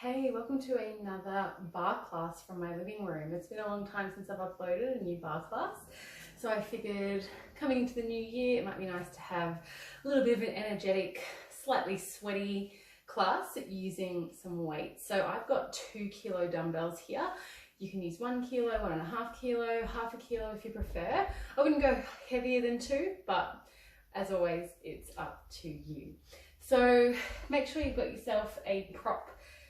Hey, welcome to another bar class from my living room. It's been a long time since I've uploaded a new bar class, so I figured coming into the new year it might be nice to have a little bit of an energetic, slightly sweaty class using some weights. So I've got 2 kilo dumbbells here. You can use 1 kilo, 1.5 kilo, half a kilo if you prefer. I wouldn't go heavier than 2, but as always, it's up to you. So make sure you've got yourself a prop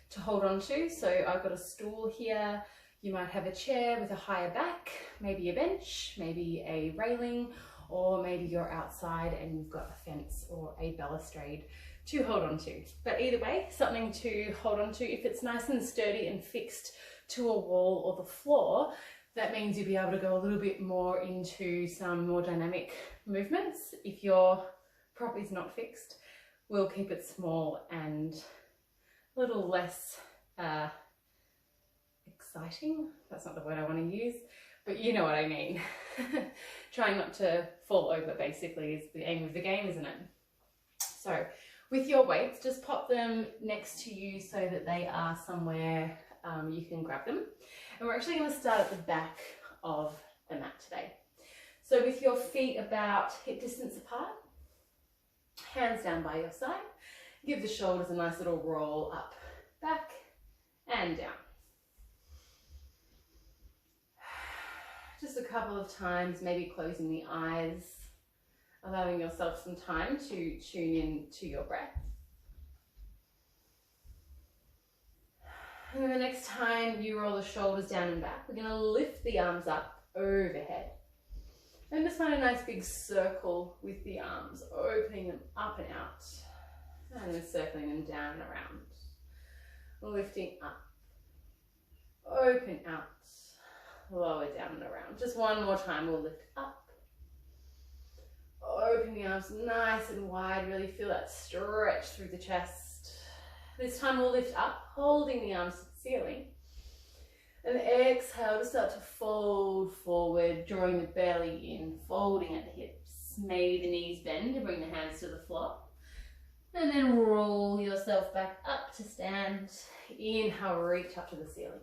to hold on to. So I've got a stool here. You might have a chair with a higher back, maybe a bench, maybe a railing, or maybe you're outside and you've got a fence or a balustrade to hold on to. But either way, something to hold on to. If it's nice and sturdy and fixed to a wall or the floor, that means you'll be able to go a little bit more into some more dynamic movements. If your prop is not fixed, we'll keep it small and a little less exciting. That's not the word I want to use, but you know what I mean. Trying not to fall over basically is the aim of the game, isn't it? So with your weights, just pop them next to you so that they are somewhere you can grab them. And we're actually going to start at the back of the mat today. So with your feet about hip distance apart, hands down by your side, give the shoulders a nice little roll up, back and down. Just a couple of times, maybe closing the eyes, allowing yourself some time to tune in to your breath. And then the next time you roll the shoulders down and back, we're going to lift the arms up overhead. And just find a nice big circle with the arms, opening them up and out. And then circling them down and around. Lifting up, open out, lower down and around. Just one more time, we'll lift up. Open the arms nice and wide, really feel that stretch through the chest. This time we'll lift up, holding the arms to the ceiling. And exhale to start to fold forward, drawing the belly in, folding at the hips. Maybe the knees bend to bring the hands to the floor. And then roll yourself back up to stand. Inhale, reach up to the ceiling.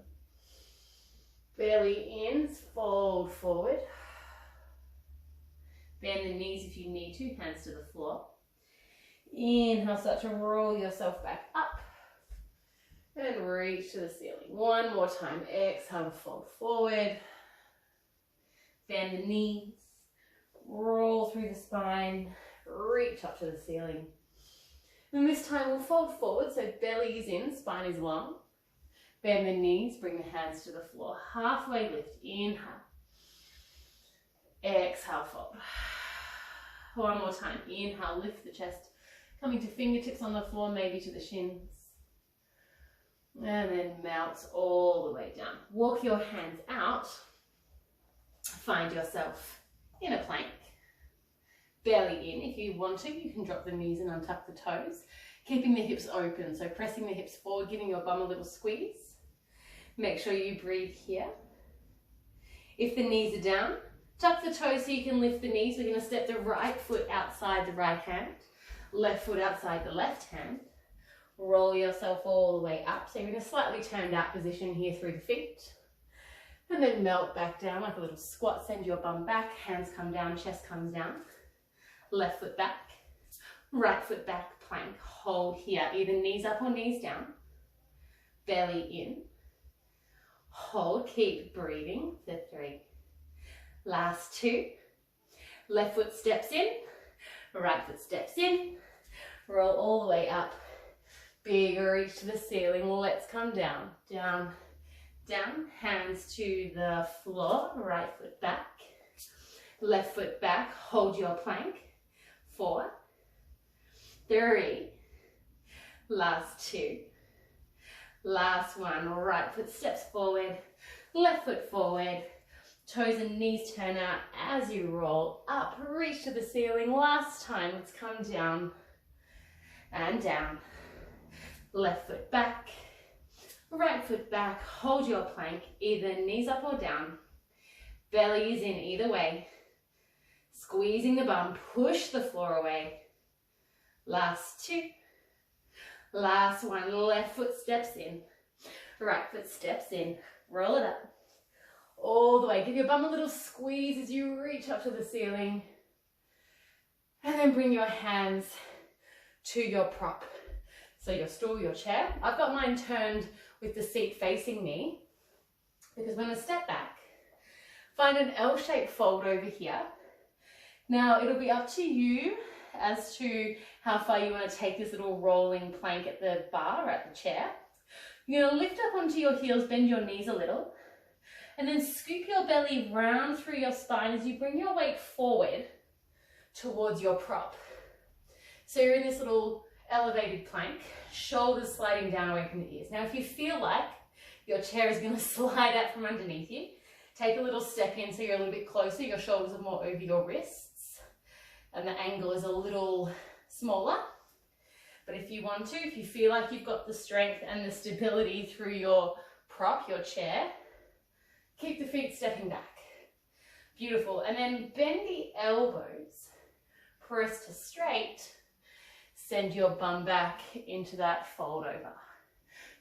Belly in, fold forward. Bend the knees if you need to, hands to the floor. Inhale, start to roll yourself back up. And reach to the ceiling. One more time. Exhale to fold forward. Bend the knees. Roll through the spine. Reach up to the ceiling. And this time we'll fold forward, so belly is in, spine is long. Bend the knees, bring the hands to the floor. Halfway lift, inhale. Exhale, fold. One more time, inhale, lift the chest. Coming to fingertips on the floor, maybe to the shins. And then melt all the way down. Walk your hands out. Find yourself in a plank. Belly in. If you want to, you can drop the knees and untuck the toes, keeping the hips open. So pressing the hips forward, giving your bum a little squeeze. Make sure you breathe here. If the knees are down, tuck the toes so you can lift the knees. We're going to step the right foot outside the right hand, left foot outside the left hand. Roll yourself all the way up. So you're in a slightly turned out position here through the feet. And then melt back down like a little squat. Send your bum back, hands come down, chest comes down. Left foot back, right foot back, plank. Hold here, either knees up or knees down. Belly in. Hold, keep breathing for 3. Last 2. Left foot steps in, right foot steps in. Roll all the way up. Big reach to the ceiling. Let's come down, down, down. Hands to the floor, right foot back. Left foot back, hold your plank. 4, 3, last 2, last 1, right foot steps forward, left foot forward, toes and knees turn out as you roll up, reach to the ceiling. Last time, let's come down and down, left foot back, right foot back, hold your plank, either knees up or down, belly is in either way. Squeezing the bum, push the floor away. Last 2. Last 1, left foot steps in. Right foot steps in, roll it up. All the way. Give your bum a little squeeze as you reach up to the ceiling. And then bring your hands to your prop. So your stool, your chair. I've got mine turned with the seat facing me because when I step back, find an L-shaped fold over here. Now it'll be up to you as to how far you want to take this little rolling plank at the bar or at the chair. You're going to lift up onto your heels, bend your knees a little, and then scoop your belly round through your spine as you bring your weight forward towards your prop. So you're in this little elevated plank, shoulders sliding down away from the ears. Now if you feel like your chair is going to slide out from underneath you, take a little step in so you're a little bit closer, your shoulders are more over your wrists, and the angle is a little smaller. But if you want to, if you feel like you've got the strength and the stability through your prop, your chair, keep the feet stepping back. Beautiful. And then bend the elbows, press to straight, send your bum back into that fold over.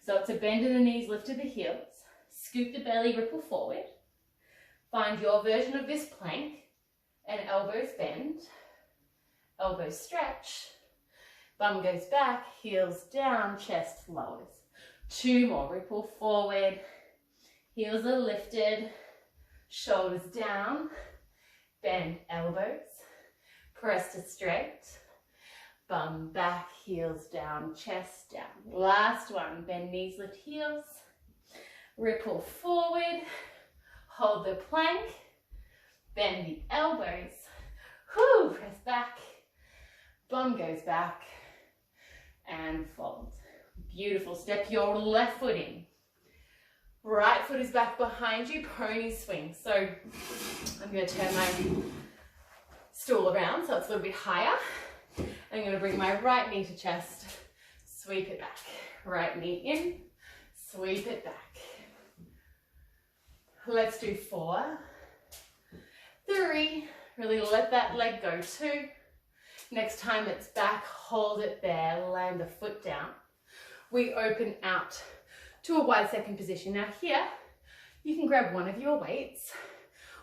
So it's a bend in the knees, lift to the heels, scoop the belly, ripple forward. Find your version of this plank and elbows bend, elbows stretch, bum goes back, heels down, chest lowers. 2 more, ripple forward, heels are lifted, shoulders down, bend elbows, press to straight, bum back, heels down, chest down. Last one, bend knees, lift heels, ripple forward, hold the plank, bend the elbows, press back, bum goes back, and fold. Beautiful. Step your left foot in. Right foot is back behind you, pony swing. So I'm going to turn my stool around so it's a little bit higher. I'm going to bring my right knee to chest, sweep it back. Right knee in, sweep it back. Let's do 4, 3, really let that leg go. 2. Next time it's back, hold it there, land the foot down. We open out to a wide second position. Now here, you can grab one of your weights.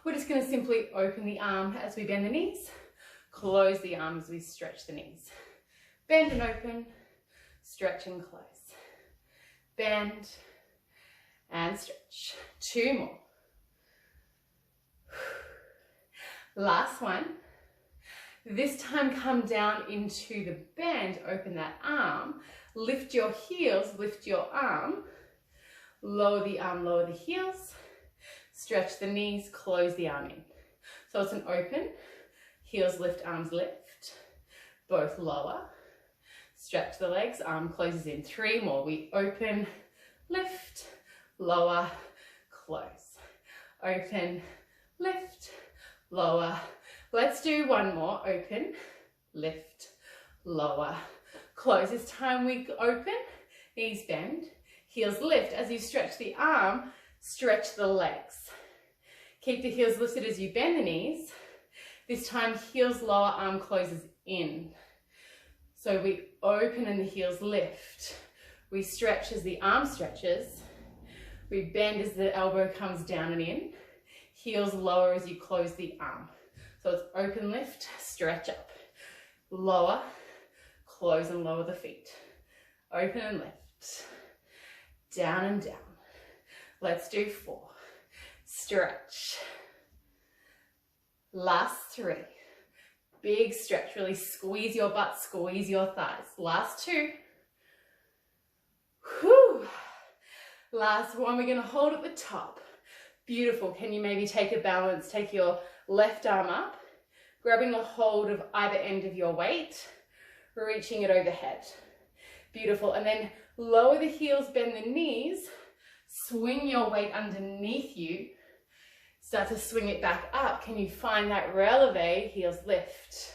We're just going to simply open the arm as we bend the knees, close the arm as we stretch the knees. Bend and open, stretch and close. Bend and stretch. 2 more. Last one. This time come down into the bend, open that arm, lift your heels, lift your arm, lower the arm, lower the heels, stretch the knees, close the arm in. So it's an open, heels lift, arms lift, both lower, stretch the legs, arm closes in. 3 more. We open, lift, lower, close. Open, lift, lower. Let's do 1 more. Open, lift, lower, close. This time we open, knees bend, heels lift. As you stretch the arm, stretch the legs. Keep the heels lifted as you bend the knees. This time heels lower, arm closes in. So we open and the heels lift. We stretch as the arm stretches. We bend as the elbow comes down and in. Heels lower as you close the arm. So it's open, lift, stretch up, lower, close and lower the feet. Open and lift, down and down. Let's do 4. Stretch. Last 3. Big stretch, really squeeze your butt, squeeze your thighs. Last 2. Whew. Last one, we're going to hold at the top. Beautiful. Can you maybe take a balance, take your left arm up, grabbing a hold of either end of your weight, reaching it overhead. Beautiful. And then lower the heels, bend the knees, swing your weight underneath you, start to swing it back up. Can you find that releve? Heels lift.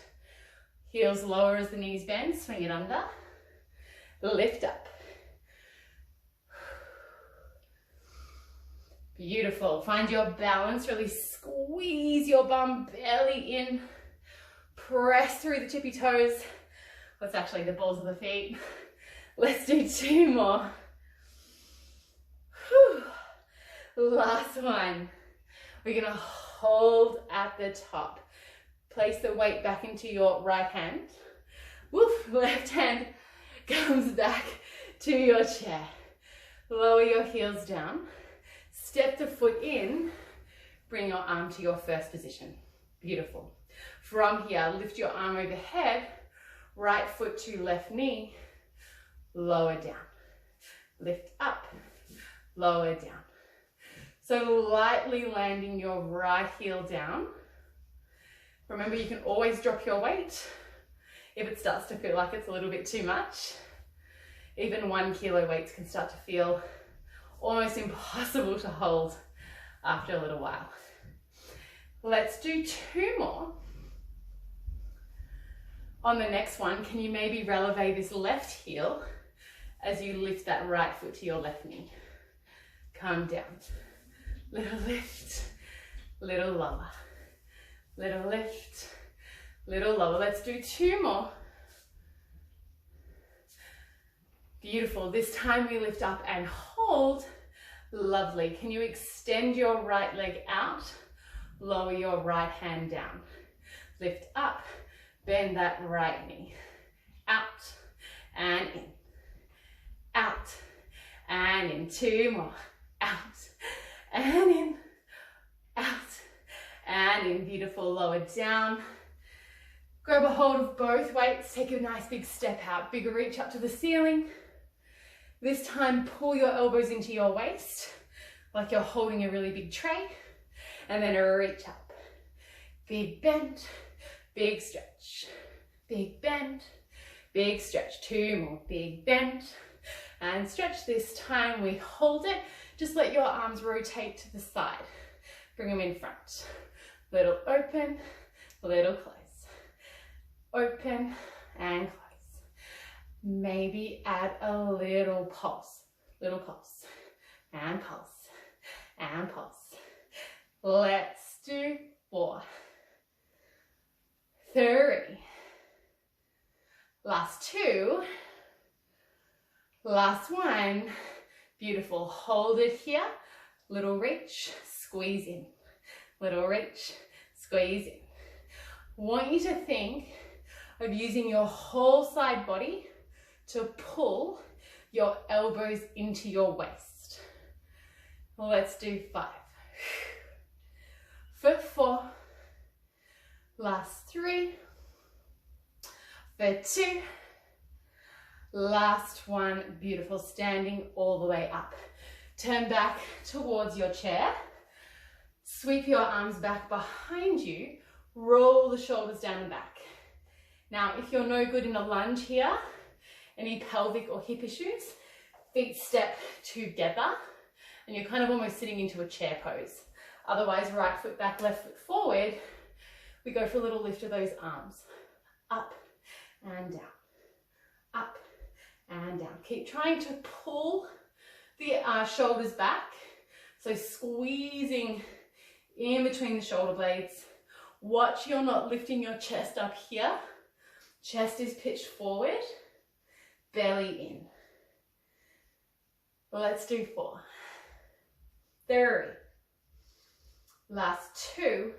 Heels lower as the knees bend, swing it under, lift up. Beautiful. Find your balance, really squeeze your bum belly in, press through the tippy toes. What's actually the balls of the feet. Let's do 2 more. Last one. We're gonna hold at the top. Place the weight back into your right hand. Woof, left hand comes back to your chair. Lower your heels down. Step the foot in. Bring your arm to your first position. Beautiful. From here, lift your arm overhead. Right foot to left knee. Lower down. Lift up. Lower down. So lightly landing your right heel down. Remember, you can always drop your weight if it starts to feel like it's a little bit too much. Even 1 kilo weights can start to feel almost impossible to hold after a little while. Let's do 2 more. On the next one, can you maybe releve this left heel as you lift that right foot to your left knee? Come down. Little lift, little lower. Little lift, little lower. Let's do 2 more. Beautiful. This time we lift up and hold. Lovely. Can you extend your right leg out? Lower your right hand down. Lift up. Bend that right knee. Out and in. Out and in. 2 more. Out and in. Out and in. Beautiful. Lower down. Grab a hold of both weights. Take a nice big step out. Big reach up to the ceiling. This time, pull your elbows into your waist like you're holding a really big tray. And then reach up. Big bend, big stretch. Big bend, big stretch. 2 more. Big bend and stretch. This time we hold it. Just let your arms rotate to the side. Bring them in front. Little open, little close. Open and close. Maybe add a little pulse. Little pulse. And pulse. And pulse. Let's do 4. 3. Last 2. Last 1. Beautiful. Hold it here. Little reach. Squeeze in. Little reach. Squeeze in. Want you to think of using your whole side body to pull your elbows into your waist. Let's do 5. For 4. Last 3. For 2. Last 1. Beautiful. Standing all the way up. Turn back towards your chair. Sweep your arms back behind you. Roll the shoulders down the back. Now, if you're no good in a lunge here, any pelvic or hip issues, feet step together and you're kind of almost sitting into a chair pose. Otherwise, right foot back, left foot forward. We go for a little lift of those arms. Up and down. Up and down. Keep trying to pull the shoulders back. So squeezing in between the shoulder blades. Watch you're not lifting your chest up here. Chest is pitched forward, belly in. Let's do 4. 3. Last 2.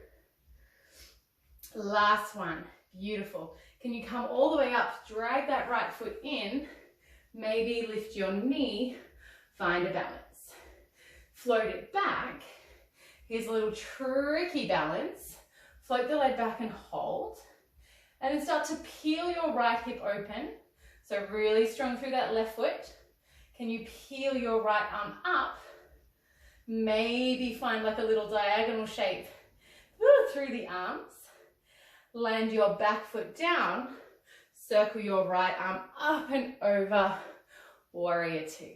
Last 1. Beautiful. Can you come all the way up, drag that right foot in, maybe lift your knee, find a balance. Float it back. Here's a little tricky balance. Float the leg back and hold. And then start to peel your right hip open. So really strong through that left foot. Can you peel your right arm up? Maybe find like a little diagonal shape through the arms. Land your back foot down. Circle your right arm up and over. Warrior 2.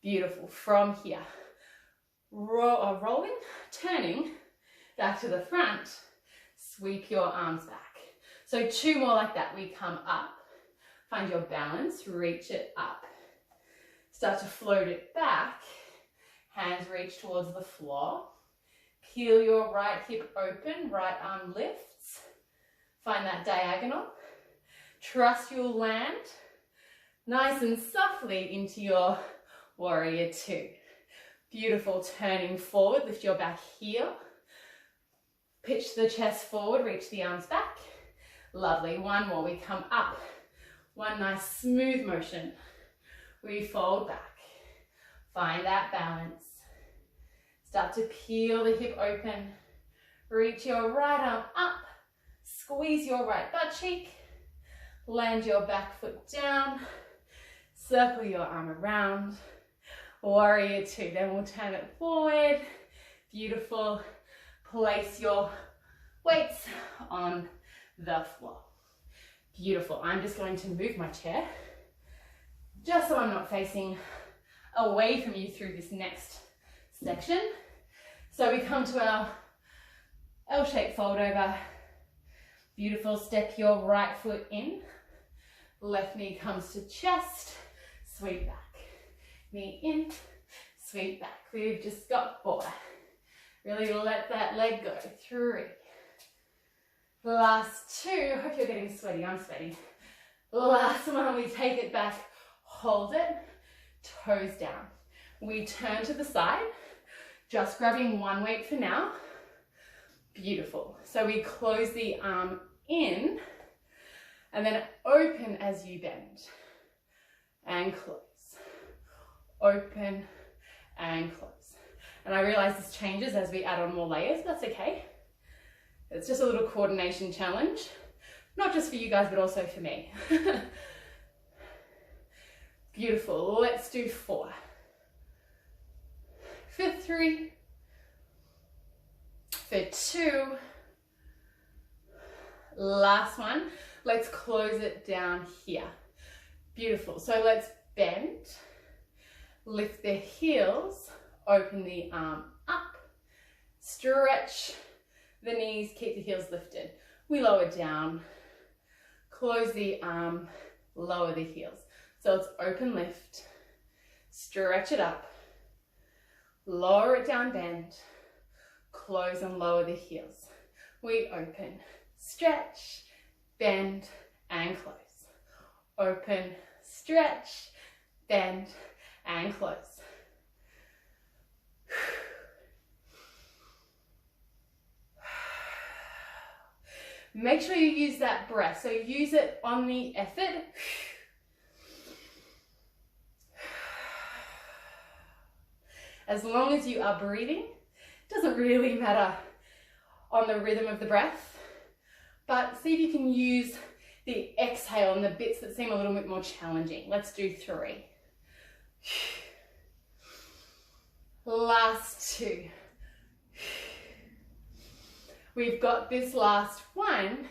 Beautiful. From here, rolling, turning back to the front. Sweep your arms back. So 2 more like that. We come up, find your balance, reach it up. Start to float it back. Hands reach towards the floor. Peel your right hip open, right arm lifts. Find that diagonal. Trust you'll land nice and softly into your warrior 2. Beautiful, turning forward, lift your back heel. Pitch the chest forward, reach the arms back. Lovely, one more, we come up. One nice smooth motion. We fold back. Find that balance. Start to peel the hip open. Reach your right arm up. Squeeze your right butt cheek. Land your back foot down. Circle your arm around. Warrior two. Then we'll turn it forward. Beautiful. Place your weights on the floor. Beautiful. I'm just going to move my chair just so I'm not facing away from you through this next section. So we come to our L-shaped fold over. Beautiful. Step your right foot in. Left knee comes to chest. Sweep back. Knee in. Sweep back. We've just got 4. Really let that leg go. 3. Last 2. Hope you're getting sweaty. I'm sweaty. Last one. We take it back. Hold it. Toes down. We turn to the side. Just grabbing one weight for now. Beautiful. So we close the arm in and then open as you bend and close. Open and close. And I realize this changes as we add on more layers. That's okay. It's just a little coordination challenge. Not just for you guys, but also for me. Beautiful. Let's do 4. For 3. For 2. Last one. Let's close it down here. Beautiful. So let's bend. Lift the heels. Open the arm up. Stretch the knees. Keep the heels lifted. We lower down. Close the arm. Lower the heels. So it's open lift. Stretch it up. Lower it down, bend. Close and lower the heels. We open, stretch, bend, and close. Open, stretch, bend, and close. Make sure you use that breath. So use it on the effort. As long as you are breathing, it doesn't really matter on the rhythm of the breath, but see if you can use the exhale on the bits that seem a little bit more challenging. Let's do 3. Last 2. We've got this last one.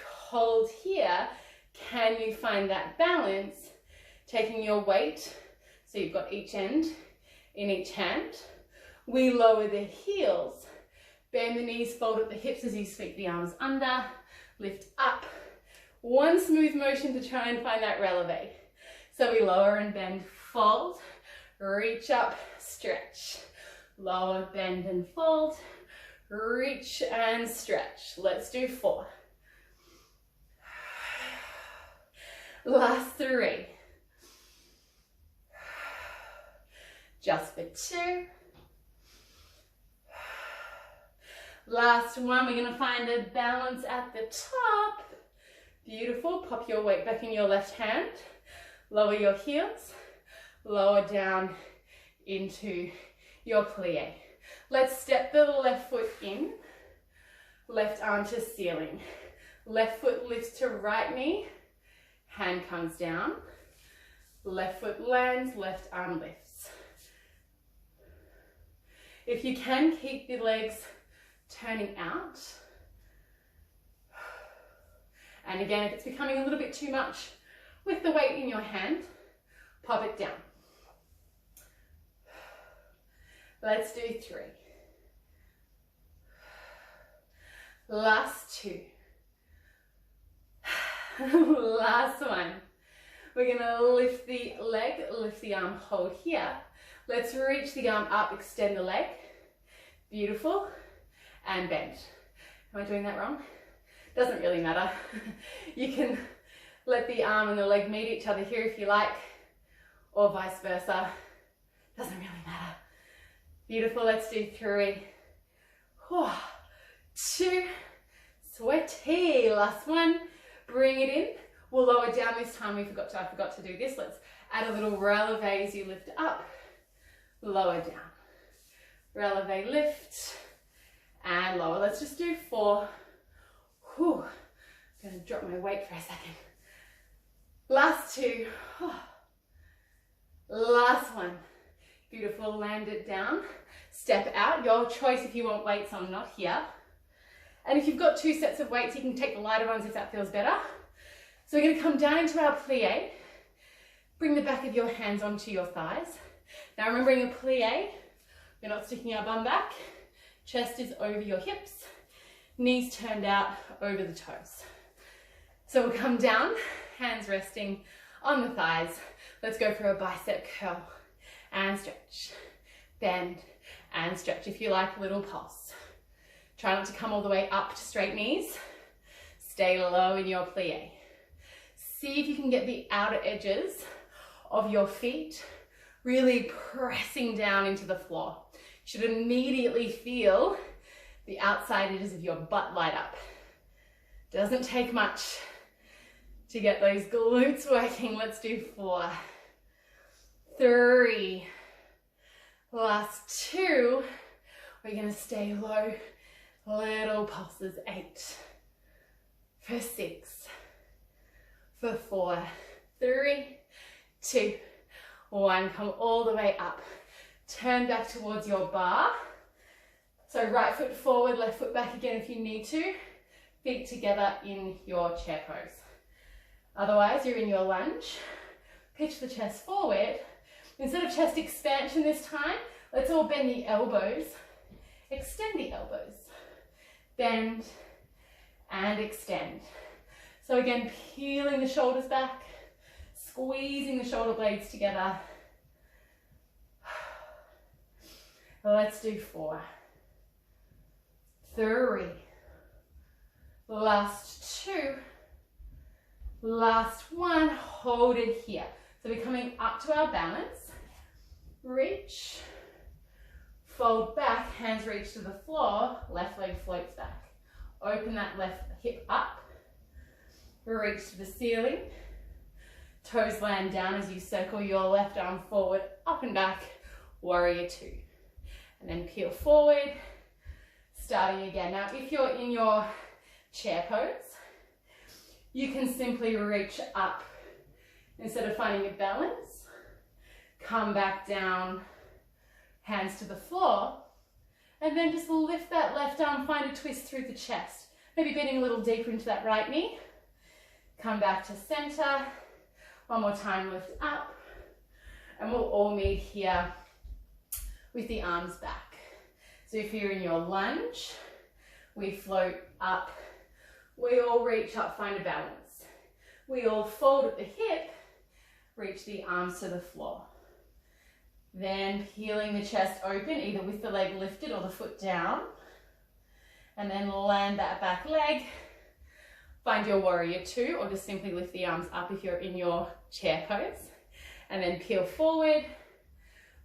Hold here. Can you find that balance? Taking your weight, so you've got each end in each hand. We lower the heels, bend the knees, fold up the hips as you sweep the arms under, lift up. One smooth motion to try and find that releve. So we lower and bend, fold, reach up, stretch. Lower, bend and fold, reach and stretch. Let's do 4. Last 3. Just for 2. Last one, we're going to find a balance at the top. Beautiful. Pop your weight back in your left hand. Lower your heels. Lower down into your plie. Let's step the left foot in. Left arm to ceiling. Left foot lifts to right knee. Hand comes down. Left foot lands, left arm lifts. If you can, keep the legs turning out. And again, if it's becoming a little bit too much with the weight in your hand, pop it down. Let's do 3. Last 2. Last one. We're gonna lift the leg, lift the arm, hold here. Let's reach the arm up, extend the leg. Beautiful. And bend. Am I doing that wrong? Doesn't really matter. You can let the arm and the leg meet each other here if you like, or vice versa. Doesn't really matter. Beautiful, let's do 3, 2, sweaty, last one, bring it in. We'll lower down this time, I forgot to do this. Let's add a little releve as you lift up, lower down. Releve, lift, and lower. Let's just do 4. Whew. I'm gonna drop my weight for a second. Last 2. Last one. Beautiful, land it down. Step out, your choice if you want weights, I'm not here. And if you've got 2 sets of weights, you can take the lighter ones if that feels better. So we're gonna come down into our plie. Bring the back of your hands onto your thighs. Now remembering a plie, we're not sticking our bum back. Chest is over your hips. Knees turned out over the toes. So we'll come down, hands resting on the thighs. Let's go for a bicep curl and stretch, bend and stretch. If you like, a little pulse. Try not to come all the way up to straight knees. Stay low in your plie. See if you can get the outer edges of your feet really pressing down into the floor. You should immediately feel the outside edges of your butt light up. Doesn't take much to get those glutes working. Let's do 4, 3, last 2. We're gonna stay low, little pulses. 8, for 6, for 4, 3, 2, 1. Come all the way up. Turn back towards your bar. So right foot forward, left foot back again if you need to. Feet together in your chair pose. Otherwise, you're in your lunge. Pitch the chest forward. Instead of chest expansion this time, let's all bend the elbows. Extend the elbows. Bend and extend. So again, peeling the shoulders back, squeezing the shoulder blades together. Let's do 4, 3, last 2, last 1, hold it here. So we're coming up to our balance, reach, fold back, hands reach to the floor, left leg floats back. Open that left hip up, reach to the ceiling, toes land down as you circle your left arm forward, up and back, warrior 2. And then peel forward, starting again. Now, if you're in your chair pose, you can simply reach up. Instead of finding your balance, come back down, hands to the floor, and then just lift that left arm, find a twist through the chest. Maybe bending a little deeper into that right knee. Come back to center. One more time, lift up. And we'll all meet here with the arms back. So if you're in your lunge, we float up. We all reach up, find a balance. We all fold at the hip, reach the arms to the floor. Then peeling the chest open, either with the leg lifted or the foot down. And then land that back leg. Find your warrior 2, or just simply lift the arms up if you're in your chair pose. And then peel forward.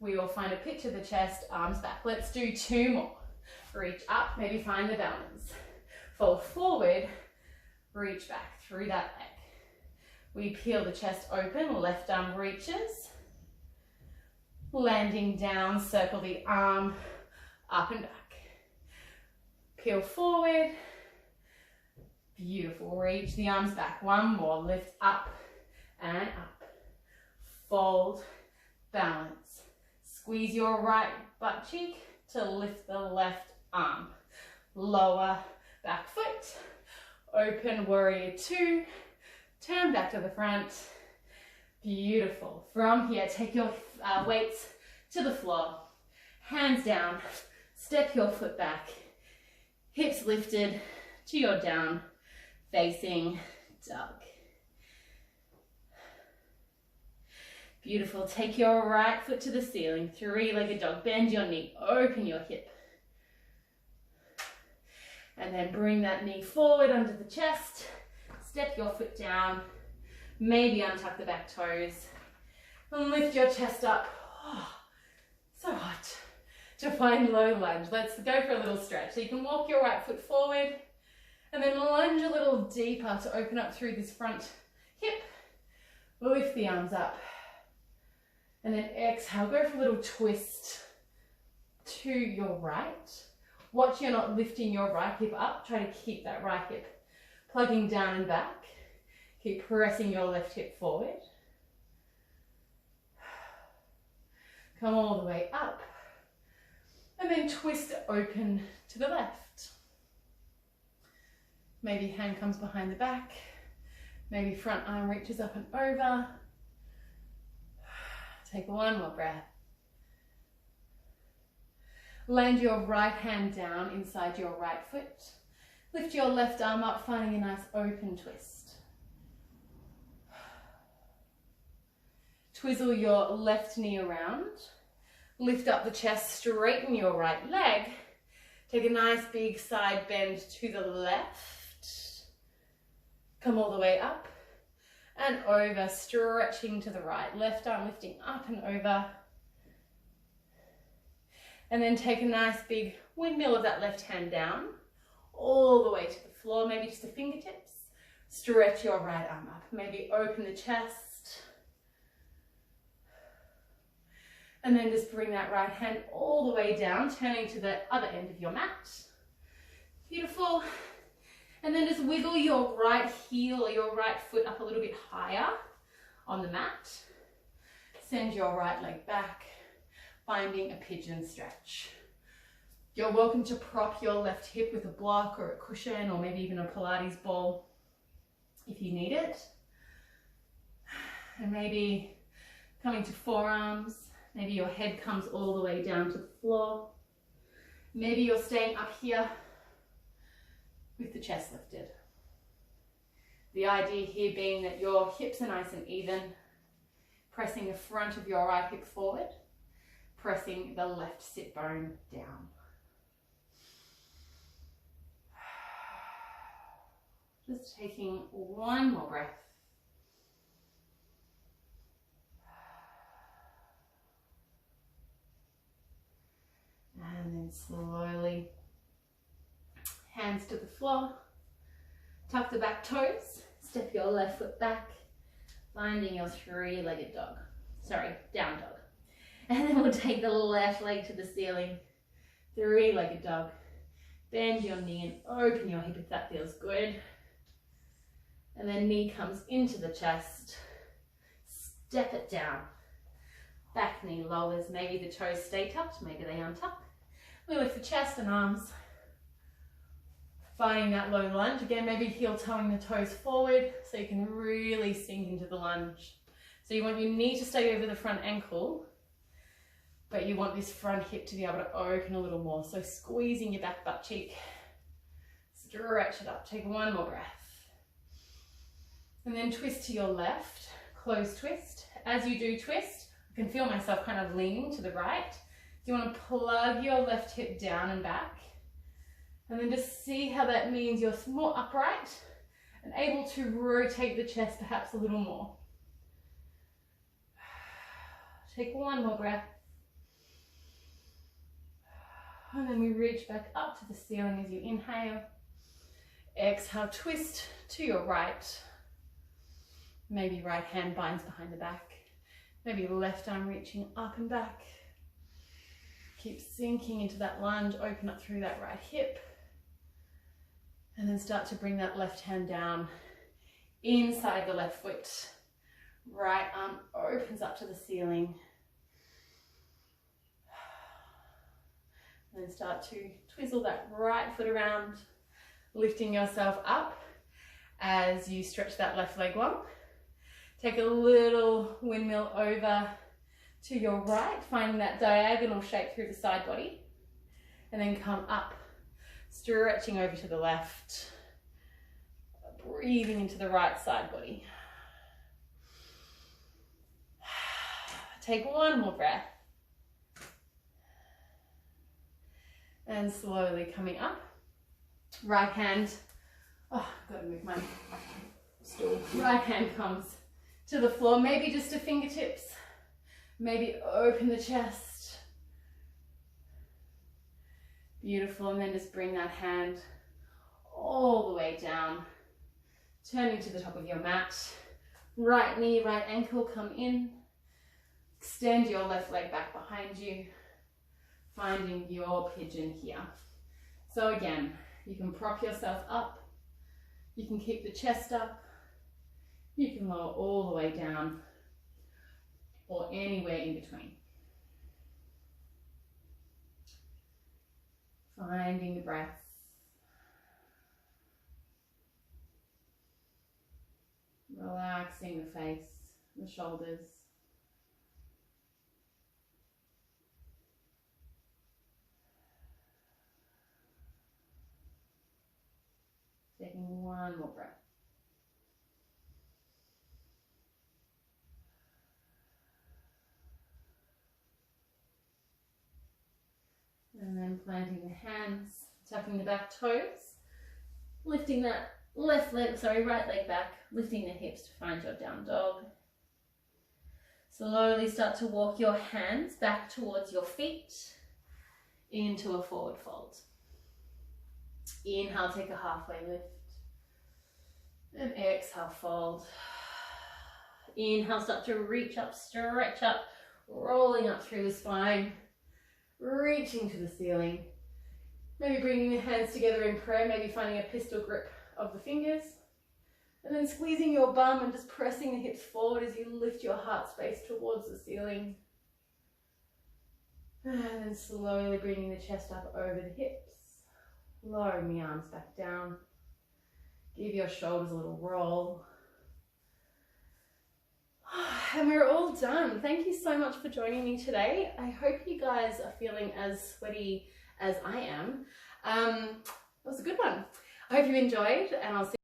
We will find a pitch of the chest, arms back. Let's do 2 more. Reach up, maybe find the balance. Fold forward, reach back through that leg. We peel the chest open, left arm reaches. Landing down, circle the arm up and back. Peel forward. Beautiful, reach the arms back. 1 more, lift up and up. Fold, balance. Squeeze your right butt cheek to lift the left arm. Lower back foot. Open warrior 2. Turn back to the front. Beautiful. From here, take your weights to the floor. Hands down. Step your foot back. Hips lifted to your down facing dog. Beautiful. Take your right foot to the ceiling. 3-legged dog. Bend your knee. Open your hip. And then bring that knee forward under the chest. Step your foot down. Maybe untuck the back toes. And lift your chest up. Oh, so hot. to find low lunge. Let's go for a little stretch. So you can walk your right foot forward and then lunge a little deeper to open up through this front hip. Lift the arms up. And then exhale, go for a little twist to your right. Watch you're not lifting your right hip up. Try to keep that right hip plugging down and back. Keep pressing your left hip forward. Come all the way up. And then twist open to the left. Maybe hand comes behind the back. Maybe front arm reaches up and over. Take one more breath. Land your right hand down inside your right foot. Lift your left arm up, finding a nice open twist. Twizzle your left knee around. Lift up the chest, straighten your right leg. Take a nice big side bend to the left. Come all the way up and over, stretching to the right. Left arm lifting up and over. And then take a nice big windmill of that left hand down, all the way to the floor, maybe just the fingertips. Stretch your right arm up, maybe open the chest. And then just bring that right hand all the way down, turning to the other end of your mat. Beautiful. And then just wiggle your right heel or your right foot up a little bit higher on the mat. Send your right leg back, finding a pigeon stretch. You're welcome to prop your left hip with a block or a cushion or maybe even a Pilates ball if you need it. And maybe coming to forearms, maybe your head comes all the way down to the floor. Maybe you're staying up here with the chest lifted. The idea here being that your hips are nice and even, pressing the front of your right hip forward, pressing the left sit bone down. Just taking one more breath. And then slowly, hands to the floor, tuck the back toes, step your left foot back, finding your three-legged dog. Sorry, down dog. And then we'll take the left leg to the ceiling, three-legged dog. Bend your knee and open your hip if that feels good. And then knee comes into the chest, step it down. Back knee lowers, maybe the toes stay tucked, maybe they untuck. We lift the chest and arms, finding that low lunge. Again, maybe heel toeing the toes forward so you can really sink into the lunge. So you want your knee to stay over the front ankle, but you want this front hip to be able to open a little more. So squeezing your back butt cheek, stretch it up, take one more breath. And then twist to your left, close twist. As you do twist, I can feel myself kind of leaning to the right. You want to plug your left hip down and back. And then just see how that means you're more upright and able to rotate the chest perhaps a little more. Take one more breath. And then we reach back up to the ceiling as you inhale. Exhale, twist to your right. Maybe right hand binds behind the back. Maybe left arm reaching up and back. Keep sinking into that lunge, open up through that right hip. And then start to bring that left hand down inside the left foot. Right arm opens up to the ceiling. And then start to twizzle that right foot around, lifting yourself up as you stretch that left leg long. Take a little windmill over to your right, finding that diagonal shape through the side body. And then come up, stretching over to the left, breathing into the right side body. Take one more breath. And slowly coming up. Right hand, oh, I've got to move my stool. Right hand comes to the floor, maybe just to fingertips. Maybe open the chest. Beautiful, and then just bring that hand all the way down, turning to the top of your mat. Right knee, right ankle come in. Extend your left leg back behind you, finding your pigeon here. So again, you can prop yourself up, you can keep the chest up, you can lower all the way down, or anywhere in between. Finding the breath. Relaxing the face, the shoulders. Taking one more breath. And then planting the hands, tucking the back toes, lifting that right leg back, lifting the hips to find your down dog. Slowly start to walk your hands back towards your feet into a forward fold. Inhale, take a halfway lift. And exhale, fold. Inhale, start to reach up, stretch up, rolling up through the spine, reaching to the ceiling. Maybe bringing the hands together in prayer, maybe finding a pistol grip of the fingers. And then squeezing your bum and just pressing the hips forward as you lift your heart space towards the ceiling. And then slowly bringing the chest up over the hips. Lowering the arms back down. Give your shoulders a little roll. And we're all done. Thank you so much for joining me today. I hope you guys are feeling as sweaty as I am. It was a good one. I hope you enjoyed, and I'll see